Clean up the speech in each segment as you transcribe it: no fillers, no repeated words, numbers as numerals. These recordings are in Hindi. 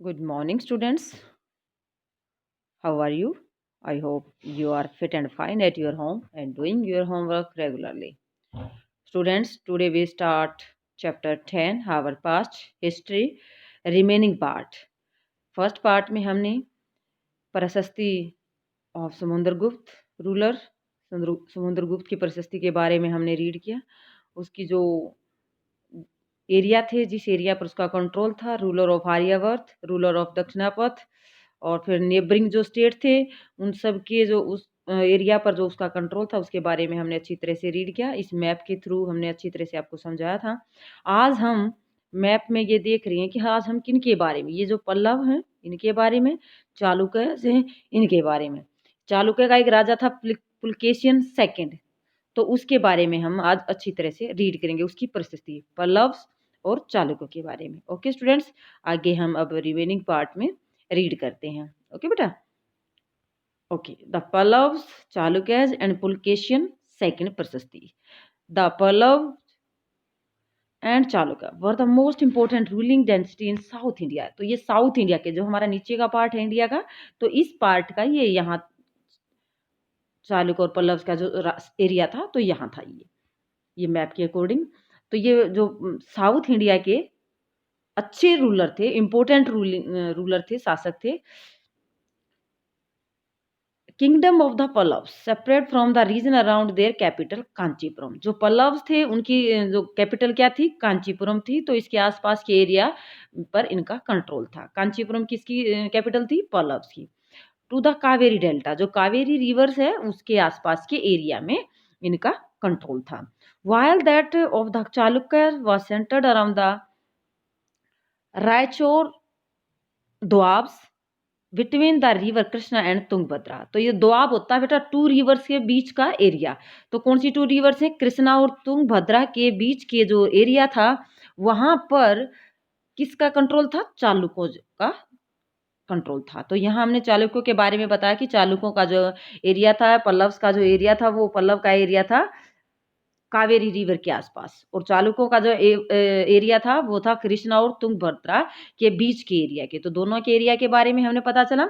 Good morning, students. How are you? I hope you are fit and fine at your home and doing your homework regularly. Students, today we start chapter 10, our past history, remaining part. First part में हमने प्रशस्ति ऑफ समुद्रगुप्त रूलर समुद्रगुप्त की प्रशस्ति के बारे में हमने रीड किया। उसकी जो एरिया थे, जिस एरिया पर उसका कंट्रोल था, ruler of Aryavarta, ruler of Dakshinapatha और फिर नेबरिंग जो स्टेट थे उन सब के जो उस एरिया पर जो उसका कंट्रोल था उसके बारे में हमने अच्छी तरह से रीड किया। इस मैप के थ्रू हमने अच्छी तरह से आपको समझाया था। आज हम मैप में ये देख रहे हैं कि आज हम किन के बारे में, ये जो पल्लव हैं इनके बारे में, चालुक्य हैं इनके बारे में। चालुक्य का एक राजा था पुलकेशियन सेकंड, तो उसके बारे में हम आज अच्छी तरह से रीड करेंगे, उसकी प्रशस्ति पल्लव्स और चालुक्यों के बारे में। ओके स्टूडेंट्स, आगे हम अब रिमेनिंग पार्ट में रीड करते हैं। ओके बेटा। Okay, the Pallavas, Chalukyas and Pulakeshin second prashasti. The Pallava and Chalukya were the most important ruling dynasty in south India. तो ये साउथ इंडिया के जो हमारा नीचे का पार्ट है इंडिया का, तो इस पार्ट का ये यहाँ चालुक्य और पल्लव का जो एरिया था तो यहाँ था ये मैप के अकॉर्डिंग। तो ये जो साउथ इंडिया के अच्छे रूलर थे, इंपोर्टेंट रूलर थे, शासक थे। Kingdom of the Pallavas separate from the region around their capital Kanchipuram. जो पल्लव्स थे उनकी जो कैपिटल क्या थी, कांचीपुरम थी। तो इसके आसपास के एरिया पर इनका कंट्रोल था। कांचीपुरम किसकी कैपिटल थी, पल्लव्स की। टू द कावेरी डेल्टा, जो कावेरी रिवर्स है उसके आसपास के एरिया में इनका कंट्रोल था। while that of the Chalukyas was centered around the Raichur doabs between the river Krishna and Tungabhadra. तो ये दोआब होता है बेटा टू रिवर्स के बीच का एरिया। तो कौन सी टू रिवर्स है, कृष्णा और तुंगभद्रा के बीच के जो एरिया था वहां पर किसका कंट्रोल था, चालुक्यों का कंट्रोल था। तो यहाँ हमने चालुक्यों के बारे में बताया कि चालुक्यों का जो एरिया था, पल्लव्स का जो एरिया था वो पल्लव का एरिया था कावेरी रिवर के आसपास, और चालुक्यों का जो एरिया था वो था कृष्णा और तुंगभद्रा के बीच के एरिया के। तो दोनों के एरिया के बारे में हमने पता चला।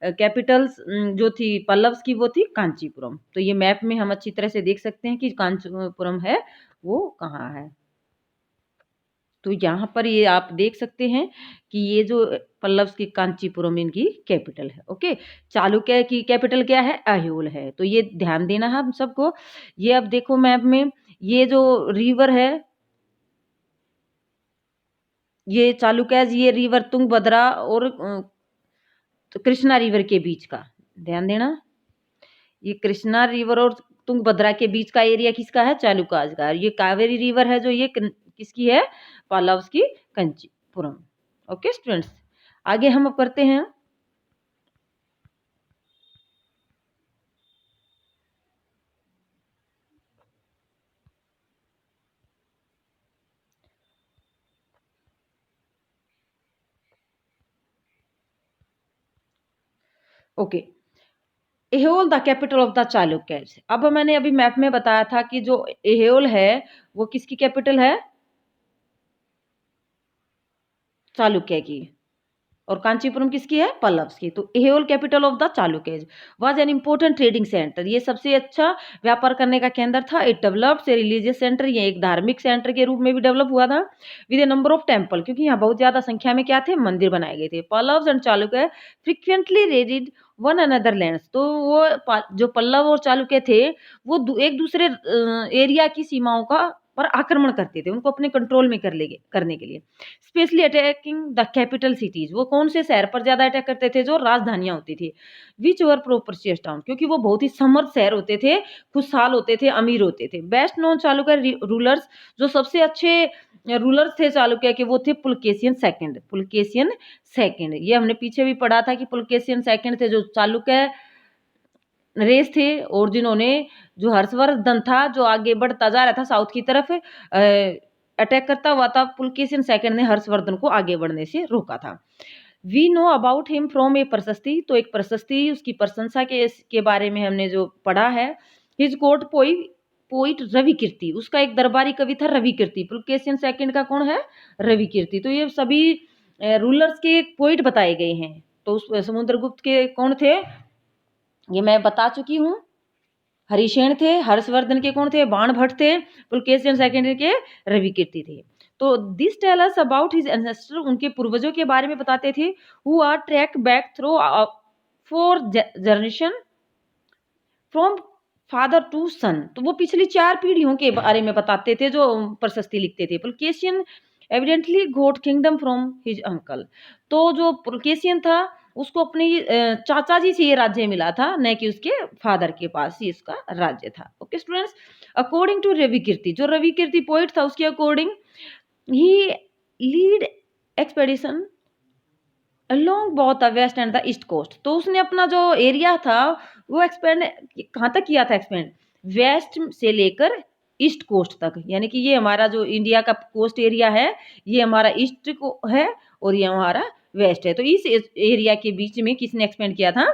कैपिटल्स जो थी पल्लव्स की वो थी कांचीपुरम। तो ये मैप में हम अच्छी तरह से देख सकते हैं कि कांचीपुरम है वो कहाँ है। तो यहाँ पर ये आप देख सकते हैं कि ये जो पल्लव्स की कांचीपुरम इनकी कैपिटल है। ओके, चालुक्य की कैपिटल क्या है, अहोल है। तो ये ध्यान देना है हम सबको। ये अब देखो मैप में, ये जो रिवर है, ये चालुक्य, ये रिवर तुंगभद्रा और तो कृष्णा रिवर के बीच का, ध्यान देना। ये कृष्णा रिवर और तुंगभद्रा के बीच का एरिया किसका है, चालुक्य का। ये कावेरी रिवर है जो ये किसकी है, पल्लव्स की, कांचीपुरम। ओके स्टूडेंट्स, आगे हम अब करते हैं। Okay, Aihole the capital of the Chalukyas. अब मैंने अभी मैप में बताया था कि जो एहोल है वो किसकी कैपिटल है, चालुक्य की, और कांचीपुरम किसकी है, पल्लव्स की। तो Aihole capital of the Chalukyas was an important trading centre. ये सबसे अच्छा व्यापार करने का केंद्र था। It developed a religious centre, ये एक धार्मिक सेंटर के रूप में भी डेवलप हुआ था। With A number of temple, क्योंकि यहाँ बहुत ज्यादा संख्या में क्या थे, मंदिर बनाए गए थे। Pallavas and Chalukya frequently raided one another lands. तो वो जो पल्लव और चालुक्य थे वो एक दूसरे एरिया की सीमाओं का पर आक्रमण करते थे, उनको अपने कंट्रोल में करने के लिए। Specially attacking the capital cities. वो कौन से शहर पर ज्यादा अटैक करते थे, जो राजधानियां होती थी। विच वर प्रोपर्शियस टाउन, क्योंकि वो बहुत ही समर्थ शहर होते थे, खुशहाल होते थे, अमीर होते थे। बेस्ट नोन चालुक्य रूलर्स, जो सबसे अच्छे रूलर्स थे चालुक्य के, वो थे पुलकेशियन सेकंड। पुलकेशियन सेकंड, ये हमने पीछे भी पढ़ा था कि पुलकेशियन सेकंड थे जो चालुक्य रेस थे, और जिन्होंने, जो हर्षवर्धन था जो आगे बढ़ता जा रहा था साउथ की तरफ, अटैक करता हुआ था, पुलकेशिन सेकंड ने हर्षवर्धन को आगे बढ़ने से रोका था। We know about him from a prashasti. तो एक प्रशस्ति, उसकी प्रशंसा के बारे में हमने जो पढ़ा है। हिज कोर्ट पोइट रवि कीर्ति, उसका एक दरबारी कवि था रवि कीर्ति। पुलकेशिन सेकंड का कौन है, रवि कीर्ति। तो ये सभी रूलर्स के पॉइंट बताए गए हैं। तो उस समुद्रगुप्त के कौन थे, ये मैं बता चुकी हूँ। हरिसेन थे, हर्षवर्धन के कौन थे, बाणभट्ट थे, पुलकेशिन सेकेंड के रविकीर्ति थे। तो this tell us about his ancestor, उनके पूर्वजों के बारे में बताते थे। Who are track back through 4 generation from father to son. तो वो पिछली 4 पीढ़ियों के बारे में बताते थे जो प्रशस्ति लिखते थे। Pulakeshin evidently got kingdom from his uncle. तो जो पुलकेशियन था उसको अपनी चाचा जी से ये राज्य मिला था, न कि उसके फादर के पास ही इसका राज्य था। Okay students, according to Ravi Kirti, जो रवि कीर्ति पोइट था उसके according he lead expedition along both the west and the east coast. तो उसने अपना जो एरिया था वो एक्सपेंड कहाँ तक किया था, एक्सपेंड वेस्ट से लेकर ईस्ट कोस्ट तक। यानी कि ये हमारा जो इंडिया का कोस्ट एरिया है ये हमारा ईस्ट को है और ये हमारा वेस्ट है। तो इस एरिया के बीच में किसने एक्सपेंड किया था,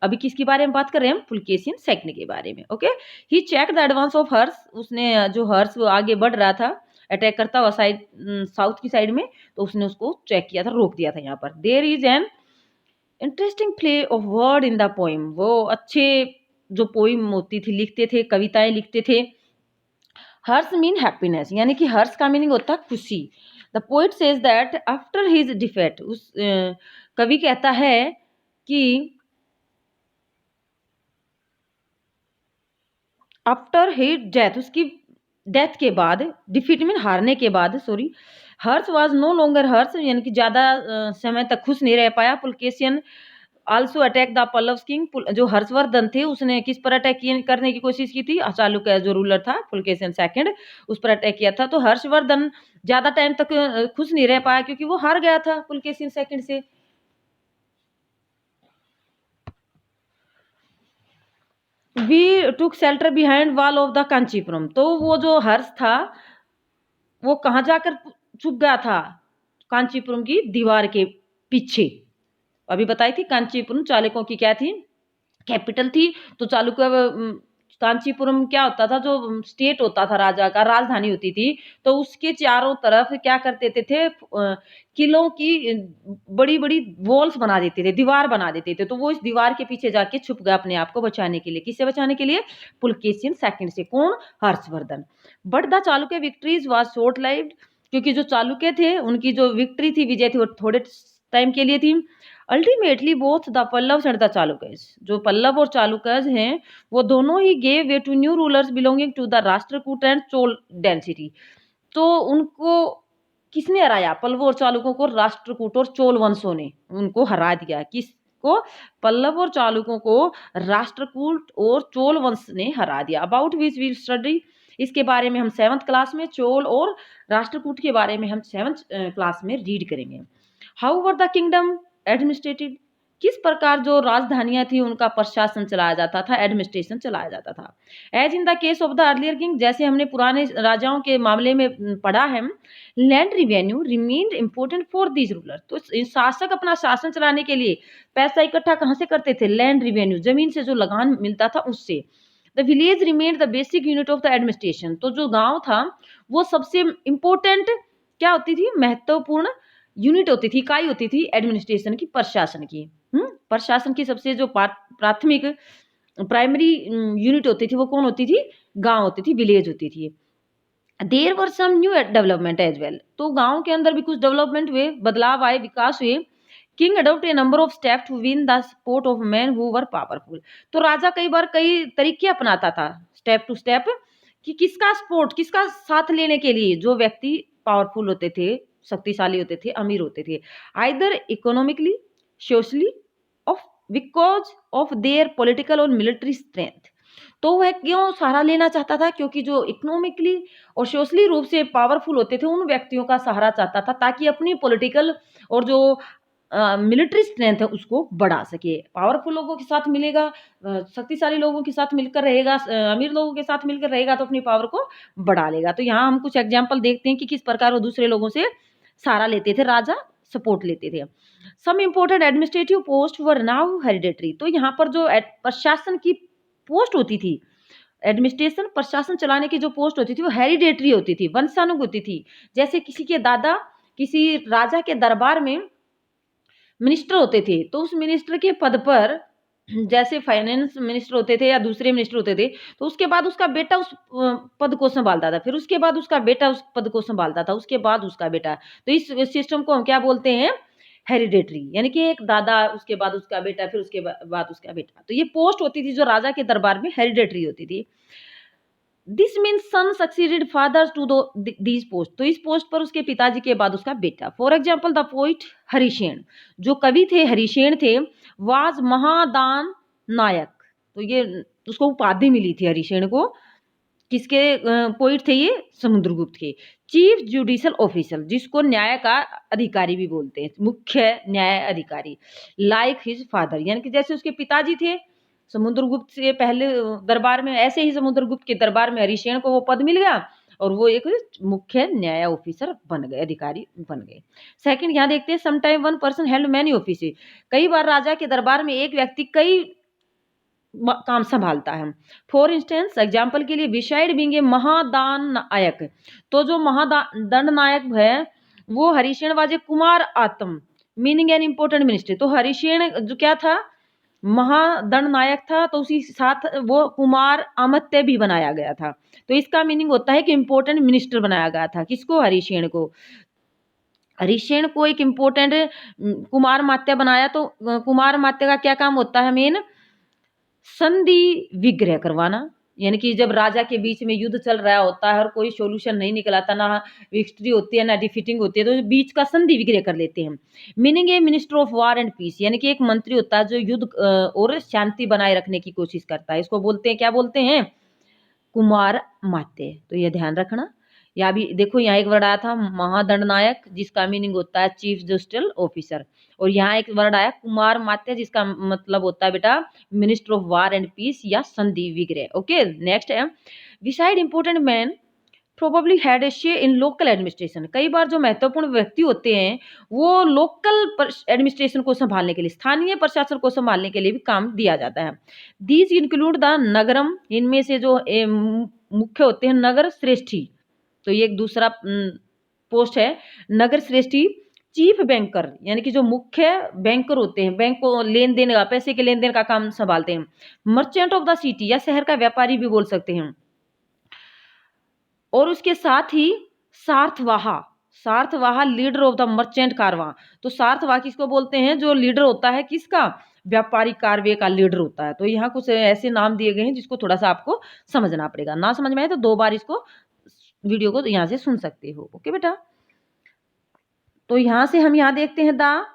अभी किसके बारे में बात कर रहे हैं हम, पुलकेशिन सेकंड के बारे में। Okay, he check the advance of Harsha, उसने जो हर्ष वो आगे बढ़ रहा था अटैक करता हुआ साइड साउथ की साइड में, तो उसने उसको चेक किया था, रोक दिया था। यहाँ पर there is an interesting play of word in the poem, वो अच्छे जो पोइम होती थी लिखते थे, कविताएं लिखते थे। हर्ष मीन हैप्पीनेस, यानी कि हर्ष का मीनिंग होता है खुशी। The poet says that after his defeat, उस कवि कहता है कि आफ्टर हिज डेथ, उसकी डेथ के बाद, डिफीट मीन हारने के बाद, sorry, Harsha was no longer Harsha, यानी कि ज्यादा समय तक खुश नहीं रह पाया। Pulakeshin also attack the Pallava king, जो हर्षवर्धन थे उसने किस पर अटैक करने की कोशिश की थी, चालुक्य जो रूलर था पुलकेशियन सेकंड, उस पर अटैक किया था। तो हर्षवर्धन ज्यादा टाइम तक खुश नहीं रह पाया क्योंकि वो हार गया था पुलकेशियन सेकंड से। We took shelter behind wall of the Kanchipuram, तो वो जो हर्ष था वो कहाँ जाकर छुप गया था, कांचीपुरम की दीवार के पीछे। अभी बताई थी कांचीपुरम चालुक्यों की क्या थी, कैपिटल थी। तो चालुक्य कांचीपुरम क्या होता था, जो स्टेट होता था राजा का, राजधानी होती थी। तो उसके चारों तरफ क्या करते थे किलों की बड़ी बड़ी वॉल्स बना देते थे, दीवार बना देते थे। तो वो इस दीवार के पीछे जाके छुप गया अपने आप को बचाने के लिए। किससे बचाने के लिए, पुलकेशिन सेकंड से। कौन, Harshvardhan. But the Chalukya victories was short lived, क्योंकि जो चालुक्य थे उनकी जो विक्ट्री थी, विजय थी, वो थोड़े टाइम के लिए थी। Ultimately both the Pallava and the Chalukyas, जो पल्लव और चालुक्यस हैं वो दोनों ही gave way to new rulers belonging to the Rashtrakuta and Chola dynasty. तो उनको किसने हराया, पल्लव और चालुक्यों को राष्ट्रकूट और चोल वंशों ने उनको हरा दिया। किसको, पल्लव और चालुक्यों को राष्ट्रकूट और चोल वंश ने हरा दिया। अबाउट विच वी स्टडी, इसके बारे में हम 7th क्लास में, चोल और राष्ट्रकूट के बारे में हम 7th क्लास में रीड करेंगे। How were the kingdom administrated, किस प्रकार जो राजधानियां थी उनका प्रशासन चलाया जाता था, एडमिनिस्ट्रेशन चलाया जाता था। As in the case of the earlier king, जैसे हमने पुराने राजाओं के मामले में पढ़ा है, land revenue remained important for these ruler. तो शासक अपना शासन चलाने के लिए पैसा इकट्ठा कहाँ से करते थे, लैंड रिवेन्यू, जमीन से जो लगान मिलता था उससे। The village remained the basic unit of the administration, तो जो गांव था वो सबसे इंपॉर्टेंट क्या होती थी, महत्वपूर्ण यूनिट होती थी, इकाई होती थी एडमिनिस्ट्रेशन की, प्रशासन की। प्रशासन की सबसे जो प्राथमिक प्राइमरी यूनिट होती थी वो कौन होती थी, गांव होती थी, विलेज होती थी। There were some new development as well, तो गांव के अंदर भी कुछ डेवलपमेंट हुए, बदलाव आए, विकास हुए। King adopt a number of step to win the support of man who were powerful, तो राजा कई बार कई तरीके अपनाता था, स्टेप टू स्टेप, कि किसका सपोर्ट, किसका साथ लेने के लिए, जो व्यक्ति पावरफुल होते थे, शक्तिशाली होते थे, अमीर होते थे, either economically, socially, of because of their political और मिलिट्री स्ट्रेंथ। तो वह क्यों सहारा लेना चाहता था, क्योंकि जो इकोनॉमिकली और सोशली रूप से पावरफुल होते थे उन व्यक्तियों का सहारा चाहता था, ताकि अपनी पॉलिटिकल और जो मिलिट्री स्ट्रेंथ है उसको बढ़ा सके। पावरफुल लोगों के साथ मिलेगा, शक्तिशाली लोगों के साथ मिलकर रहेगा, अमीर लोगों के साथ मिलकर रहेगा तो अपनी पावर को बढ़ा लेगा। तो यहाँ हम कुछ एग्जाम्पल देखते हैं कि किस प्रकार वो दूसरे लोगों से सहारा लेते थे, राजा सपोर्ट लेते थे। Some important administrative post were now hereditary, तो यहाँ पर जो प्रशासन की पोस्ट होती थी, एडमिनिस्ट्रेशन प्रशासन चलाने की जो पोस्ट होती थी वो हेरिडेटरी होती थी, वंशानुगत होती थी। जैसे किसी के दादा किसी राजा के दरबार में मिनिस्टर होते थे, तो उस मिनिस्टर के पद पर जैसे फाइनेंस मिनिस्टर होते थे या दूसरे मिनिस्टर होते थे, तो उसके बाद उसका बेटा उस पद को सँभालता था, फिर उसके बाद उसका बेटा उस पद को सँभालता था, उसके बाद उसका बेटा। तो इस सिस्टम को हम क्या बोलते हैं? हेरिडेटरी, यानी कि एक दादा, उसके बाद उसका बेटा, फिर उसके बाद उसका बेटा। तो ये पोस्ट होती थी जो राजा के दरबार में हेरिडेटरी होती थी। This means son succeeded father to these post, तो इस पोस्ट पर उसके पिताजी के बाद उसका बेटा। For example the poet Harishena, जो कवि थे हरिशेन थे, वाज महादान नायक, तो ये उसको उपाधि मिली थी हरिशेन को। किसके पोइट थे ये? समुद्रगुप्त के। चीफ जुडिशियल ऑफिसर, जिसको न्याय का अधिकारी भी बोलते हैं, मुख्य न्याय अधिकारी, लाइक हिज फादर, यानी कि जैसे उसके पिताजी थे समुद्रगुप्त से पहले दरबार में, ऐसे ही समुद्रगुप्त के दरबार में हरिशेन को वो पद मिल गया और वो एक मुख्य न्याय ऑफिसर बन गए, अधिकारी बन गए। सेकंड यहाँ देखते हैं, sometime one person held many office, कई बार राजा के दरबार में एक व्यक्ति कई काम संभालता है। फॉर इंस्टेंस, एग्जाम्पल के लिए, बिसाइड बीइंग ए महादान नायक, तो जो महादंड नायक है वो हरिशेन वाजे कुमार आत्म, मीनिंग एन इम्पोर्टेंट मिनिस्ट्री। तो हरिशेन जो क्या था? महादंड नायक था, तो उसी साथ वो कुमार अमात्य भी बनाया गया था। तो इसका मीनिंग होता है कि इम्पोर्टेंट मिनिस्टर बनाया गया था। किसको? हरिशेन को। हरिशेन को एक इम्पोर्टेंट कुमार मात्य बनाया। तो कुमार मात्य का क्या काम होता है? मेन संधि विग्रह करवाना, यानी कि जब राजा के बीच में युद्ध चल रहा होता है और कोई सॉल्यूशन नहीं निकल आता, ना विक्ट्री होती है ना डिफीटिंग होती है, तो बीच का संधि विग्रह कर लेते हैं। Meaning a minister of war and peace, यानी कि एक मंत्री होता है जो युद्ध और शांति बनाए रखने की कोशिश करता है। इसको बोलते हैं, क्या बोलते हैं? कुमार मात्य। तो ये ध्यान रखना। या भी देखो, यहाँ एक वर्ड आया था महादंड नायक, जिसका मीनिंग होता है चीफ जुडिशियल ऑफिसर, और यहाँ एक वर्ड आया कुमार मात्य, जिसका मतलब होता है बेटा minister of war and peace या संधि विग्रह। ओके, नेक्स्ट है, beside important man probably had a share in local administration, कई बार जो महत्वपूर्ण व्यक्ति होते हैं वो लोकल एडमिनिस्ट्रेशन को संभालने के लिए, स्थानीय प्रशासन को संभालने के लिए भी काम दिया जाता है। दीज इंक्लूड द नगरम, इनमें से जो मुख्य होते हैं नगर श्रेष्ठी, तो ये एक दूसरा पोस्ट है नगर श्रेष्ठी। चीफ बैंकर, यानी कि जो मुख्य बैंकर होते हैं, बैंक को लेन देन का, पैसे के लेन देन का काम संभालते हैं। मर्चेंट ऑफ द सिटी, या शहर का व्यापारी भी बोल सकते हैं। और उसके साथ ही सार्थवाहा, सार्थवाहा लीडर ऑफ द मर्चेंट कारवां, तो सार्थवाह किसको बोलते हैं? जो लीडर होता है किसका? व्यापारिक कार्य का लीडर होता है। तो यहाँ कुछ ऐसे नाम दिए गए हैं जिसको थोड़ा सा आपको समझना पड़ेगा, ना समझ में आए तो 2 बार इसको वीडियो को यहाँ से सुन सकते हो। ओके बेटा, तो यहाँ से हम यहाँ देखते हैं द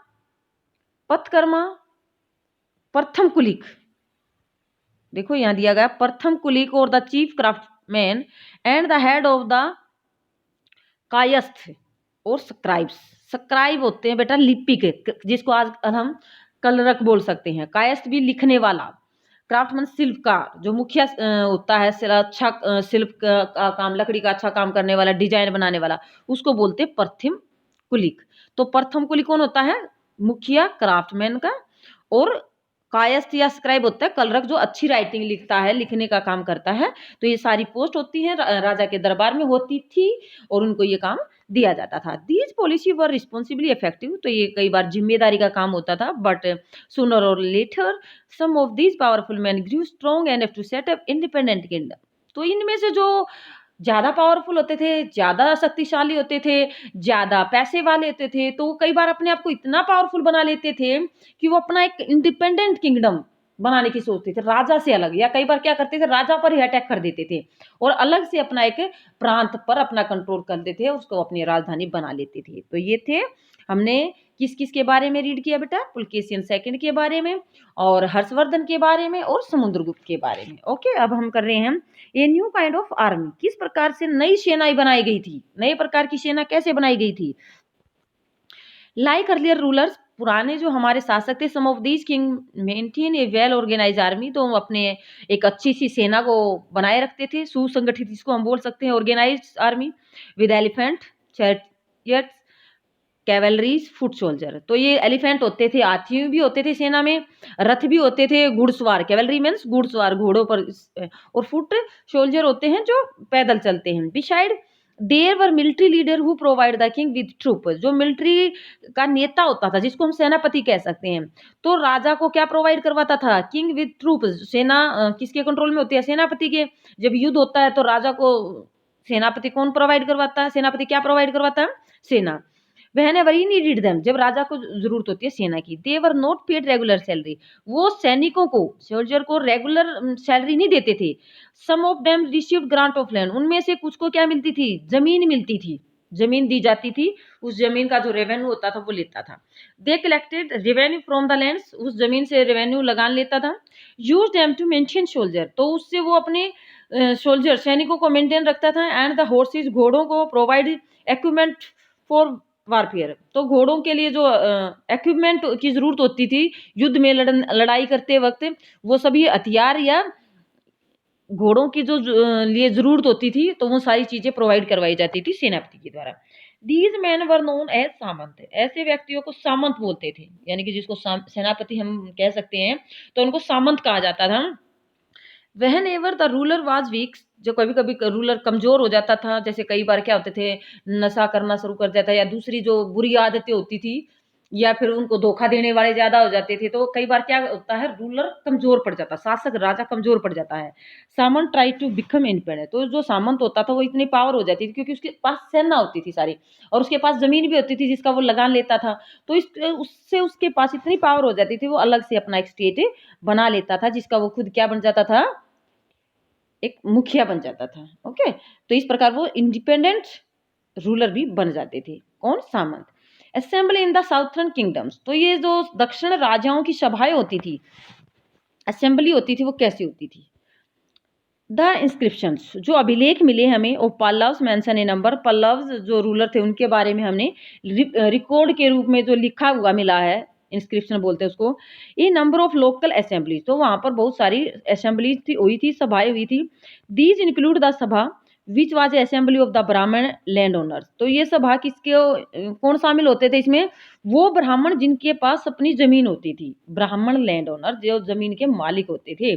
पथकर्मा प्रथम कुलिक, देखो यहाँ दिया गया प्रथम कुलिक और the chief craftsman and the head of the Kayastha और स्क्राइब्स। स्क्राइब होते हैं बेटा लिपिक, जिसको आज हम कलरक बोल सकते हैं। कायस्थ भी लिखने वाला। क्राफ्टमैन शिल्पकार, जो मुखिया होता है, अच्छा शिल्प का काम, लकड़ी का अच्छा काम करने वाला, डिजाइन बनाने वाला, उसको बोलते हैं प्रथम कुलिक। तो प्रथम कुलिक कौन होता है? मुखिया क्राफ्टमैन का। और कायस्थ या स्क्राइब होता है कलरक, जो अच्छी राइटिंग लिखता है, लिखने का काम करता है। तो ये सारी पोस्ट होती हैं, राजा के दरबार में होती थी और उनको ये काम दिया जाता था। These policy were responsibly effective, तो ये कई बार जिम्मेदारी का काम होता था। बट सूनर और later some of these powerful man grew strong and to set up independent kingdom, तो इनमें से जो ज़्यादा पावरफुल होते थे, ज़्यादा शक्तिशाली होते थे, ज़्यादा पैसे वाले होते थे, तो वो कई बार अपने आप को इतना पावरफुल बना लेते थे कि वो अपना एक इंडिपेंडेंट किंगडम बनाने की सोचते थे, राजा से अलग। या कई बार क्या करते थे, राजा पर ही अटैक कर देते थे और अलग से अपना एक प्रांत पर अपना कंट्रोल कर देते थे, उसको अपनी राजधानी बना लेते थे। तो ये थे, हमने किस किस के बारे में रीड किया बेटा? पुलकेशिन सेकंड के बारे में, और हर्षवर्धन के बारे में, और समुद्रगुप्त के बारे में। ओके, अब हम कर रहे हैं a new kind of army, किस प्रकार से नई सेनाएं बनाई गई थी, नए प्रकार की सेना कैसे बनाई गई थी। लाइक अर्लियर रूलर्स, पुराने जो हमारे शासक थे, some of these king maintain a well organise army, तो अपने एक अच्छी सी सेना को बनाए रखते थे, सुसंगठित, इसको हम बोल सकते हैं organise army, with elephant, chariots, cavalries, foot soldier. तो ये एलिफेंट होते थे, हाथी भी होते थे सेना में, रथ भी होते थे, घुड़सवार, कैवलरी मीन्स घुड़सवार, घोड़ों पर, और फुट सोल्जर होते हैं जो पैदल चलते हैं। Beside there were military leader who provide the king with troop, जो मिलिट्री का नेता होता था जिसको हम सेनापति कह सकते हैं, तो राजा को क्या प्रोवाइड करवाता था? किंग विद ट्रूप, सेना किसके कंट्रोल में होती है? सेनापति के। जब युद्ध होता है तो राजा को सेनापति कौन प्रोवाइड करवाता है? सेनापति क्या प्रोवाइड करवाता है? सेना। Whenever he needed them, जब राजा को जरूरत होती है सेना की, they were not paid regular salary, वो सैनिकों को, सोल्जर को रेगुलर सैलरी नहीं देते थे। Some of them received grant of land, उनमें से कुछ को क्या मिलती थी? जमीन मिलती थी, जमीन दी जाती थी, उस जमीन का जो रेवेन्यू होता था वो लेता था। They collected revenue from the lands, उस जमीन से रेवेन्यू लगान लेता था। Used them to maintain soldier, तो उससे वो अपने सोल्जर सैनिकों को मेंटेन रखता था। एंड द हॉर्सेस, घोड़ों को, प्रोवाइड इक्विपमेंट फॉर वारफेयर, तो घोड़ों के लिए जो इक्विपमेंट की जरूरत होती थी युद्ध में लड़ाई करते वक्त, वो सभी हथियार या घोड़ों की जो लिए जरूरत होती थी, तो वो सारी चीजें प्रोवाइड करवाई जाती थी सेनापति के द्वारा। These man were known as samanta, ऐसे व्यक्तियों को सामंत बोलते थे, यानी कि जिसको सेनापति हम कह सकते हैं, तो उनको सामंत कहा जाता था। Whenever the ruler was weak, जो कभी कभी रूलर कमजोर हो जाता था, जैसे कई बार क्या होते थे, नशा करना शुरू कर देता, या दूसरी जो बुरी आदतें होती थी, या फिर उनको धोखा देने वाले ज्यादा हो जाते थे, तो कई बार क्या होता है, रूलर कमजोर पड़ जाता, शासक राजा कमजोर पड़ जाता है। सामंत ट्राई टू बिकम इंडिपेंडेंट, तो जो सामंत होता था वो इतनी पावर हो जाती थी क्योंकि उसके पास सेना होती थी सारी, और उसके पास जमीन भी होती थी जिसका वो लगान लेता था, तो उससे उसके पास इतनी पावर हो जाती थी, वो अलग से अपना एक स्टेट बना लेता था, जिसका वो खुद क्या बन जाता था, एक मुखिया बन जाता था। ओके, तो इस प्रकार वो इंडिपेंडेंट रूलर भी बन जाते थे। कौन? सामंत। Assembly in the southern kingdoms, तो ये जो दक्षिण राजाओं की सभाएं होती थी, असेंबली होती थी, वो कैसी होती थी? द इंस्क्रिप्शंस, जो अभिलेख मिले हमें, और पल्लव्स मेंशन ए नंबर, पल्लव्स जो रूलर थे उनके बारे में हमने रिकॉर्ड के रूप में जो लिखा हुआ मिला है, इंस्क्रिप्शन बोलते हैं उसको। ये नंबर ऑफ लोकल असेंबलीज, तो वहां पर बहुत सारी असेंबलीज थी, हुई थी, सभाएं हुई थी। दीज इंक्लूड द सभा which was assembly of the ब्राह्मण लैंड ओनर्स, तो ये सभा किसके कौन शामिल होते थे इसमें? वो ब्राह्मण जिनके पास अपनी जमीन होती थी, ब्राह्मण लैंड ओनर जो जमीन के मालिक होते थे।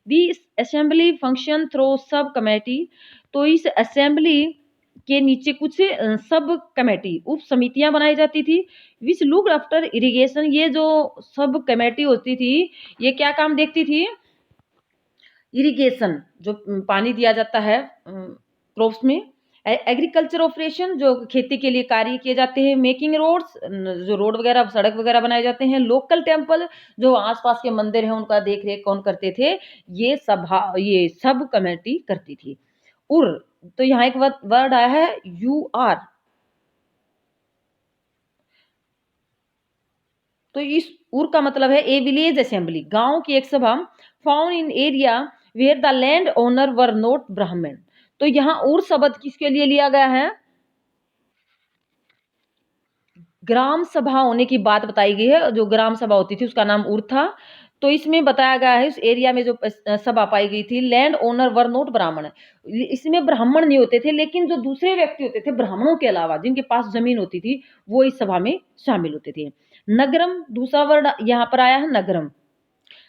The assembly function through subcommittee, तो इस असेंबली के नीचे कुछ सब कमेटी, उप समितियां बनाई जाती थी। विच लुक आफ्टर इरिगेशन, ये जो सब कमेटी होती थी, ये क्या काम देखती थी? इरिगेशन, जो पानी दिया जाता है क्रॉप्स में। एग्रीकल्चर ऑपरेशन, जो खेती के लिए कार्य किए जाते हैं। मेकिंग रोड्स, जो रोड वगैरह, सड़क वगैरह बनाए जाते हैं। लोकल टेम्पल, जो आसपास के मंदिर हैं उनका देख रेख कौन करते थे? ये सब कमेटी करती थी। उर, तो यहाँ एक वर्ड आया है UR, तो इस उर का मतलब है ए विलेज असेंबली, गांव की एक सभा। Found in area where the land owner were not Brahmin, तो यहाँ उर शब्द किसके लिए लिया गया है? ग्राम सभा होने की बात बताई गई है, जो ग्राम सभा होती थी उसका नाम उर था। तो इसमें बताया गया है, इस एरिया में जो सभा पाई गई थी, लैंड ओनर वर नॉट ब्राह्मण, इसमें ब्राह्मण नहीं होते थे, लेकिन जो दूसरे व्यक्ति होते थे ब्राह्मणों के अलावा, जिनके पास जमीन होती थी, वो इस सभा में शामिल होते थे। नगरम, दूसरा वर्ड यहाँ पर आया है नगरम।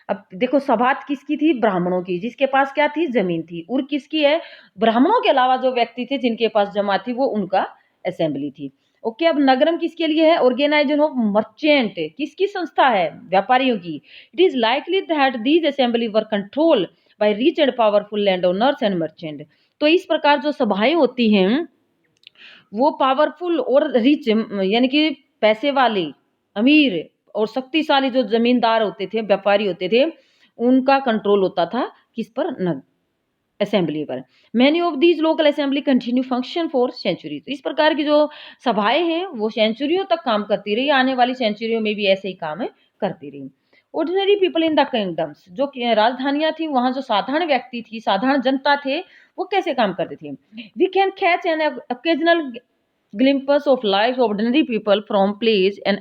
अब देखो, सभात किसकी थी? ब्राह्मणों की, जिसके पास क्या थी? जमीन थी। उर किसकी है? ब्राह्मणों के अलावा जो व्यक्ति थे जिनके पास जमा थी, वो उनका असेंबली थी। ओके, अब नगरम किसके लिए है? ऑर्गेनाइजेशन ऑफ मर्चेंट, किसकी संस्था है? व्यापारियों की। It is likely that these assembly were control by rich and powerful land owners and merchant, तो इस प्रकार जो सभाएं होती हैं वो पावरफुल और रिच, यानी कि पैसे वाले, अमीर और शक्तिशाली जो जमींदार होते थे, व्यापारी होते थे, उनका कंट्रोल होता था किस पर? असेंबली पर। Many of these local assembly continue function for century, तो इस प्रकार की जो सभाएं हैं वो सेंचुरियों तक काम करती रही, आने वाली सेंचुरियों में भी ऐसे ही काम करती रही। Ordinary people in the kingdoms, जो राजधानियां थी, वहां जो साधारण व्यक्ति थी, साधारण जनता थे, वो कैसे काम करते थे? We can catch an occasional glimpse of life ordinary people from place and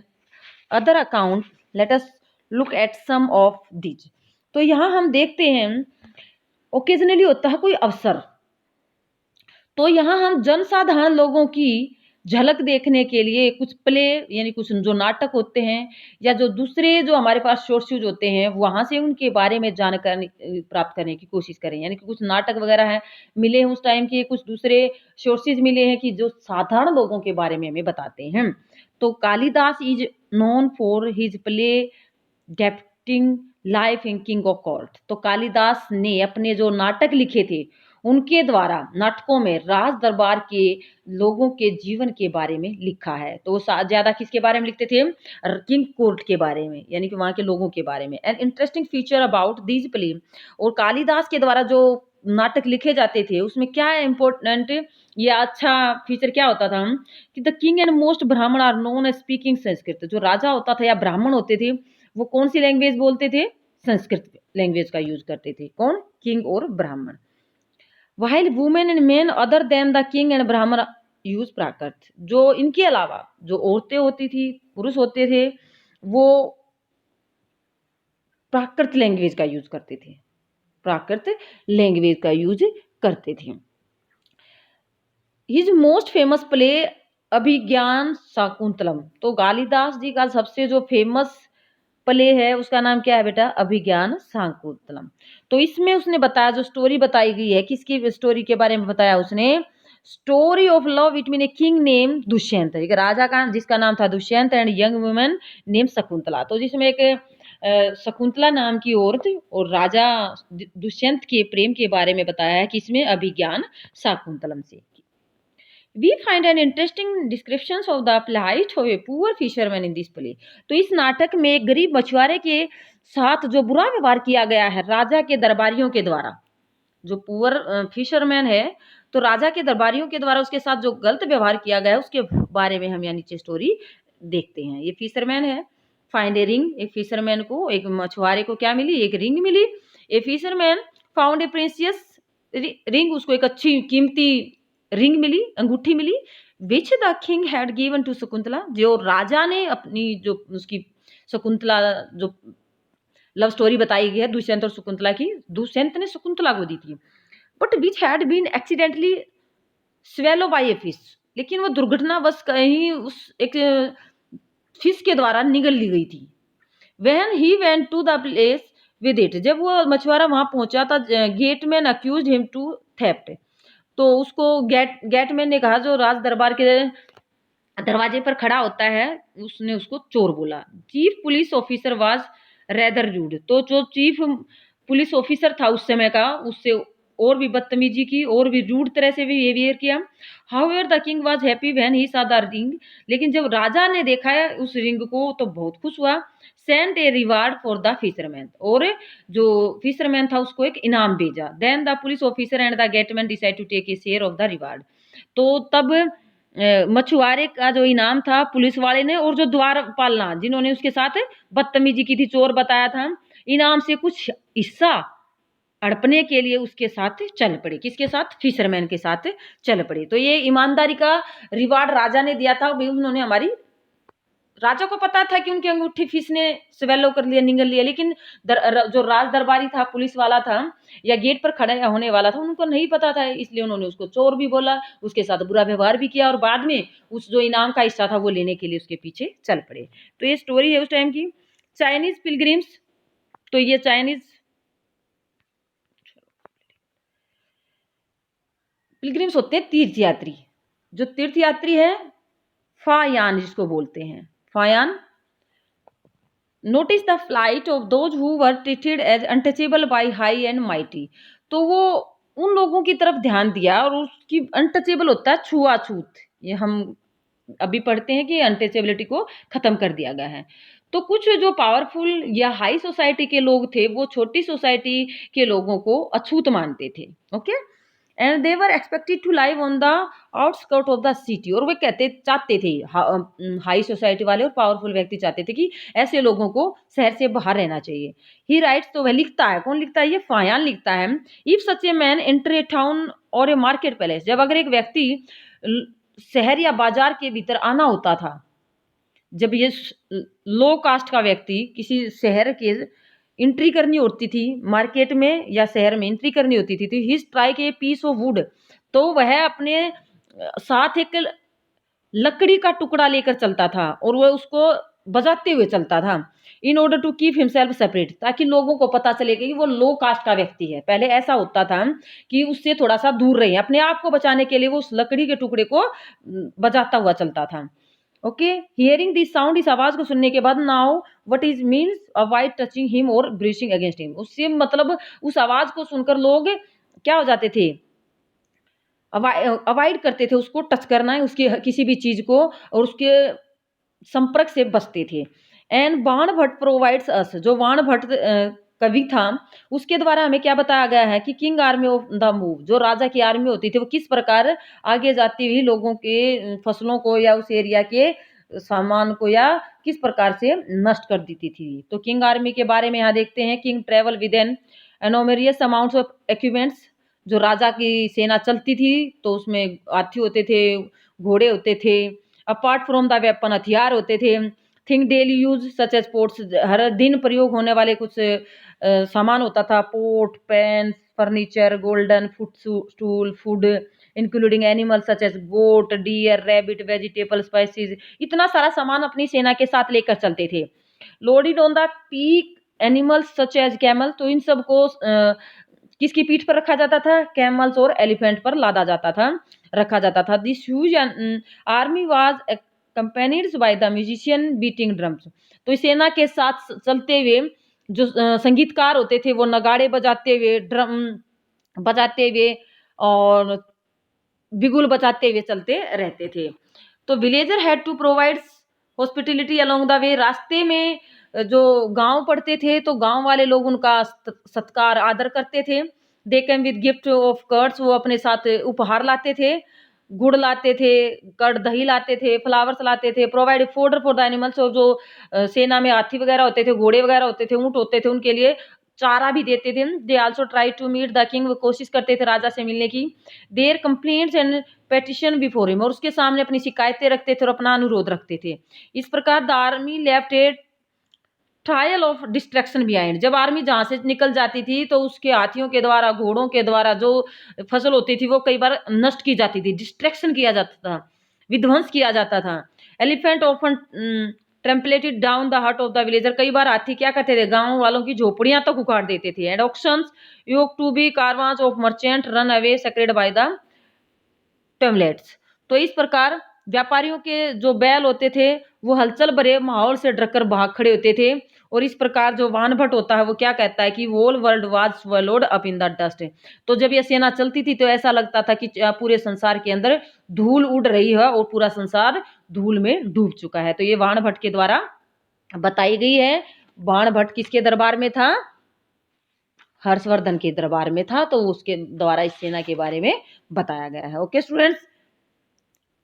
other account, let us look at some of these, तो यहाँ हम देखते हैं ओकेजनली होता है कोई अवसर, तो यहाँ हम जनसाधारण लोगों की झलक देखने के लिए कुछ प्ले यानी कुछ जो नाटक होते हैं या जो दूसरे जो हमारे पास सोर्सेज होते हैं वहाँ से उनके बारे में जानकारी प्राप्त करने की कोशिश करें। यानी कि कुछ नाटक वगैरह हैं मिले हैं उस टाइम के, कुछ दूसरे सोर्सेज मिले हैं कि जो साधारण लोगों के बारे में हमें बताते हैं। तो Kalidasa is known for his play depicting life in king of court. तो कालिदास ने अपने जो नाटक लिखे थे उनके द्वारा नाटकों में राज दरबार के लोगों के जीवन के बारे में लिखा है। तो वो ज्यादा किसके बारे में लिखते थे? किंग कोर्ट के बारे में, यानी कि वहां के लोगों के बारे में। An interesting feature about these play, और कालिदास के द्वारा जो नाटक लिखे जाते थे उसमें क्या इम्पोर्टेंट या अच्छा फीचर क्या होता था कि द किंग एंड मोस्ट ब्राह्मण आर नोन स्पीकिंग संस्कृत। जो राजा होता था या ब्राह्मण होते थे वो कौन सी लैंग्वेज बोलते थे? संस्कृत लैंग्वेज का यूज करते थे। कौन? किंग और ब्राह्मण। While women and main other than the king and ब्राह्मण यूज प्राकृत। जो इनके अलावा जो औरतें होती थी, पुरुष होते थे, वो प्राकृत लैंग्वेज का यूज करते थे, प्राकृत लैंग्वेज का यूज करते थे। हिज मोस्ट फेमस प्ले अभिज्ञान शाकुंतलम। तो कालिदास जी का सबसे जो फेमस प्ले है उसका नाम क्या है बेटा? अभिज्ञान शाकुंतलम। तो इसमें उसने बताया, जो स्टोरी बताई गई है, किसकी स्टोरी के बारे में बताया उसने? Story of love between a king name Dushyant, एक राजा का जिसका नाम था Dushyant, and young women name Shakuntala. तो जिसमें एक शकुंतला नाम की औरत और राजा दुष्यंत के प्रेम के बारे में बताया है, किसमें? अभिज्ञान शाकुंतलम से। We find an interesting descriptions of the plight of a poor fisherman in this play। तो इस नाटक में एक गरीब मछुआरे के साथ जो बुरा व्यवहार किया गया है राजा के दरबारियों के द्वारा, जो पुअर फिशरमैन है तो राजा के दरबारियों के द्वारा उसके साथ जो गलत व्यवहार किया गया है उसके बारे में हम यहाँ नीचे स्टोरी देखते हैं। ये फिशरमैन है। फाइंड ए रिंग, एक फिशरमैन को, एक मछुआरे को क्या मिली? एक रिंग मिली। A fisherman found a precious ring, उसको एक अच्छी कीमती रिंग मिली, अंगूठी मिली। Which the king had given to Shakuntala, जो राजा ने अपनी जो उसकी शकुंतला जो लव स्टोरी बताई गई है दुष्यंत और शकुंतला की, दुष्यंत ने शकुंतला को दी थी। But which had been accidentally swallow by a fish, लेकिन वो दुर्घटनावश कहीं उस एक फिश के द्वारा निगल ली गई थी। When he went to the place with it, जब वो मछुआरा वहां पहुंचा था, gateman accused him to theft. तो उसको गेटमैन ने कहा, जो राज दरबार के दरवाजे पर खड़ा होता है, उसने उसको चोर बोला। Chief police officer was rather rude. तो जो चीफ पुलिस ऑफिसर था उस समय का, उससे और भी बदतमीजी की और भी रूड तरह से भी बिहेवियर किया। However the king was happy when he saw the ring, लेकिन जब राजा ने देखा है उस रिंग को तो बहुत खुश हुआ। Sent a reward for the fisherman, और जो फिशरमैन था उसको एक इनाम भेजा। Then the police officer and the gateman decide to take a share of the reward. तो तब मछुआरे का जो इनाम था पुलिस वाले ने, और जो द्वारपाल जिन्होंने उसके साथ बदतमीजी की थी, चोर बताया था, इनाम से कुछ हिस्सा अड़पने के लिए उसके साथ चल पड़े। किसके साथ? फिशरमैन के साथ चल पड़े। तो ये ईमानदारी का रिवार्ड राजा ने दिया था। उन्होंने हमारी, राजा को पता था कि उनकी अंगूठी फिश ने स्वेलो कर लिया, निगल लिया, लेकिन जो राज दरबारी था, पुलिस वाला था या गेट पर खड़ा होने वाला था, उनको नहीं पता था, इसलिए उन्होंने उसको चोर भी बोला, उसके साथ बुरा व्यवहार भी किया और बाद में उस जो इनाम का हिस्सा था वो लेने के लिए उसके पीछे चल पड़े। तो ये स्टोरी है उस टाइम की। चाइनीज पिलग्रिम्स, तो ये चाइनीज पिलग्रिम्स होते हैं तीर्थयात्री। जो तीर्थयात्री है फायान जिसको बोलते हैं, फायान। Notice the flight of those who were treated as untouchable by high and mighty. तो वो उन लोगों की तरफ ध्यान दिया, और उसकी अनटचेबल होता है छुआछूत, ये हम अभी पढ़ते हैं कि अनटचेबिलिटी को खत्म कर दिया गया है। तो कुछ जो पावरफुल या हाई सोसाइटी के लोग थे वो छोटी सोसाइटी के लोगों को अछूत मानते थे। Okay, and they were expected to live on the outskirt of the city. और वे चाहते थे, हाई सोसाइटी वाले और पावरफुल व्यक्ति चाहते थे कि ऐसे लोगों को शहर से बाहर रहना चाहिए। ही राइट्स, तो वह लिखता है, कौन लिखता है? ये फायान लिखता है। If such a man enter a town और ए मार्केट पैलेस, जब अगर एक व्यक्ति शहर या बाजार के भीतर आना होता था, जब ये लो कास्ट का व्यक्ति किसी शहर के एंट्री करनी होती थी, मार्केट में या शहर में एंट्री करनी होती थी, तो he strike a piece of wood. तो वह अपने साथ एक लकड़ी का टुकड़ा लेकर चलता था और वह उसको बजाते हुए चलता था, in order to keep himself separate, ताकि लोगों को पता चले कि वो लो कास्ट का व्यक्ति है। पहले ऐसा होता था कि उससे थोड़ा सा दूर रहे, अपने आप को बचाने के लिए वो उस लकड़ी के टुकड़े को बजाता हुआ चलता था। ओके, हियरिंग दिस साउंड, इस आवाज को सुनने के बाद, now what is means avoid touching him और ब्रीचिंग अगेंस्ट हिम, उससे मतलब उस आवाज को सुनकर लोग क्या हो जाते थे, अवॉइड करते थे उसको टच करना है, उसकी किसी भी चीज को, और उसके संपर्क से बचते थे। एंड बाण भट्ट प्रोवाइड्स अस, जो बाण भट्ट कवि था, उसके द्वारा हमें क्या बताया गया है कि king army of the move, जो राजा की आर्मी होती थी वो किस प्रकार आगे जाती हुई लोगों के फसलों को या उस एरिया के सामान को या किस प्रकार से नष्ट कर देती थी। तो किंग आर्मी के बारे में यहाँ देखते हैं, king travel with an enormous amounts of equipments, जो राजा की सेना चलती थी तो उसमें हाथी होते थे, घोड़े होते थे, अपार्ट फ्रॉम द वेपन, हथियार होते थे, thing daily use such as pots, हर दिन प्रयोग होने वाले कुछ सामान होता था, pot, pen, furniture, golden foot stool, food including animal such as goat, deer, rabbit, vegetable, spices, इतना सारा सामान अपनी सेना के साथ लेकर चलते थे। Loaded on the peak animals such as camel, तो इन सबको किसकी पीठ पर रखा जाता था, कैमल्स और एलिफेंट पर लादा जाता था, रखा जाता था। This huge army was accompanied by the musician beating drums, तो इस सेना के साथ चलते हुए जो संगीतकार होते थे वो नगाड़े बजाते हुए, ड्रम बजाते हुए और बिगुल बजाते हुए चलते रहते थे। तो villager had to provide hospitality along the way, रास्ते में जो गांव पड़ते थे तो गांव वाले लोग उनका सत्कार आदर करते थे। They came with gift of curds, वो अपने साथ उपहार लाते थे, गुड़ लाते थे, कर्ड दही लाते थे, फ्लावर्स लाते थे, provide food for the animals, जो सेना में हाथी वगैरह होते थे, घोड़े वगैरह होते थे, ऊंट होते थे, उनके लिए चारा भी देते थे। They also try to meet the king, वो कोशिश करते थे राजा से मिलने की। Their complaints and petition before him, और उसके सामने अपनी शिकायतें रखते थे और अपना अनुरोध रखते थे। इस प्रकार the army left A trial of destruction behind, जब आर्मी जहां से निकल जाती थी तो उसके हाथियों के द्वारा, घोड़ों के द्वारा जो फसल होती थी वो कई बार नष्ट की जाती थी, डिस्ट्रक्शन किया जाता था, विध्वंस किया जाता था। एलिफेंट ऑफन ट्रेम्पलेटेड डाउन द हट ऑफ द विलेजर, कई बार हाथी क्या करते थे, गांव वालों की झोपड़ियां तक उखाड़ देते थे। एंड ऑक्शंस योग to be caravans of merchant run away sacred by the टर्मलेट्स, तो इस प्रकार व्यापारियों के जो बैल होते थे वो हलचल भरे माहौल से डरकर भाग खड़े होते थे। और इस प्रकार जो वानभट होता है वो क्या कहता है कि whole world was swallowed up in the dust, तो जब ये सेना चलती थी तो ऐसा लगता था कि पूरे संसार के अंदर धूल उड़ रही है और पूरा संसार धूल में डूब चुका है। तो ये वानभट के द्वारा बताई गई है। वानभट किसके दरबार में था, हर्षवर्धन के दरबार में था, तो उसके द्वारा इस सेना के बारे में बताया गया है। ओके स्टूडेंट्स,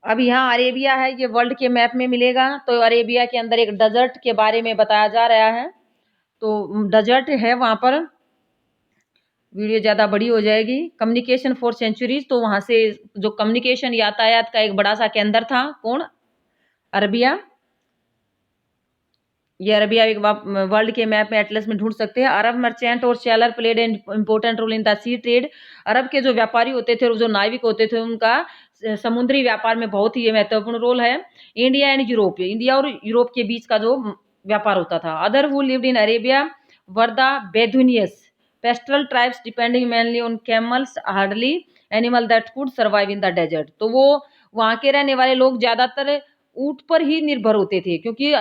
अब यहाँ अरेबिया है, ये वर्ल्ड के मैप में मिलेगा। तो अरेबिया के अंदर एक डेजर्ट के बारे में बताया जा रहा है, तो डेजर्ट है वहां पर, वीडियो ज़्यादा बड़ी हो जाएगी। कम्युनिकेशन फॉर सेंचुरीज, तो वहां से जो कम्युनिकेशन यातायात का एक बड़ा सा केंद्र था, कौन, अरबिया। ये अरबिया एक वर्ल्ड के मैप में एटलस में ढूंढ सकते हैं। अरब मर्चेंट और sailor played an important role in the sea trade, अरब के जो व्यापारी होते थे और जो नाविक होते थे उनका समुद्री व्यापार में बहुत ही महत्वपूर्ण रोल है। इंडिया एंड यूरोप, इंडिया और यूरोप के बीच का जो व्यापार होता था। Other who lived in Arabia were the Bedouins, pastoral tribes depending mainly on camels, hardly animal that could survive in the desert, तो वो वहाँ के रहने वाले लोग ज्यादातर ऊंट पर ही निर्भर होते थे, क्योंकि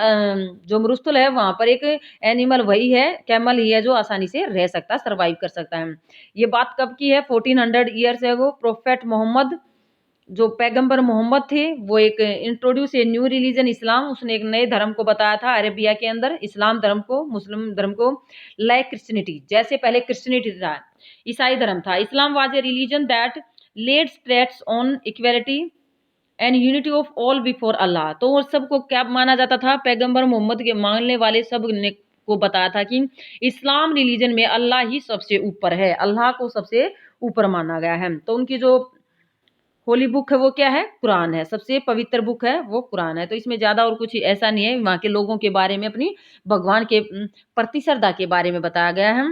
जो मरुस्थल है वहां पर एक एनिमल वही है, कैमल ही है जो आसानी से रह सकता, सरवाइव कर सकता है। ये बात कब की है, 1400 ईयर्स एगो। प्रोफेट मोहम्मद, जो पैगंबर मोहम्मद थे, वो एक इंट्रोड्यूस ए न्यू रिलीजन इस्लाम, उसने एक नए धर्म को बताया था अरेबिया के अंदर, इस्लाम धर्म को, मुस्लिम धर्म को, लाइक क्रिश्चियनिटी, जैसे पहले क्रिश्चियनिटी था, ईसाई धर्म था। Islam was a religion that laid stress on equality and unity of all before Allah, तो वो सबको क्या माना जाता था, पैगंबर मोहम्मद के मानने वाले सब ने को बताया था कि इस्लाम रिलीजन में अल्लाह ही सबसे ऊपर है, अल्लाह को सबसे ऊपर माना गया है। तो उनकी जो होली बुक है वो क्या है, कुरान है, सबसे पवित्र बुक है वो कुरान है। तो इसमें ज्यादा और कुछ ऐसा नहीं है, वहाँ के लोगों के बारे में, अपनी भगवान के प्रति श्रद्धा के बारे में बताया गया है।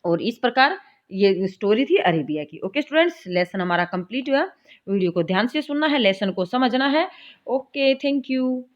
और इस प्रकार ये स्टोरी थी अरेबिया की। ओके स्टूडेंट्स, लेसन हमारा कंप्लीट हुआ। वीडियो को ध्यान से सुनना है, लेसन को समझना है। Okay, thank you.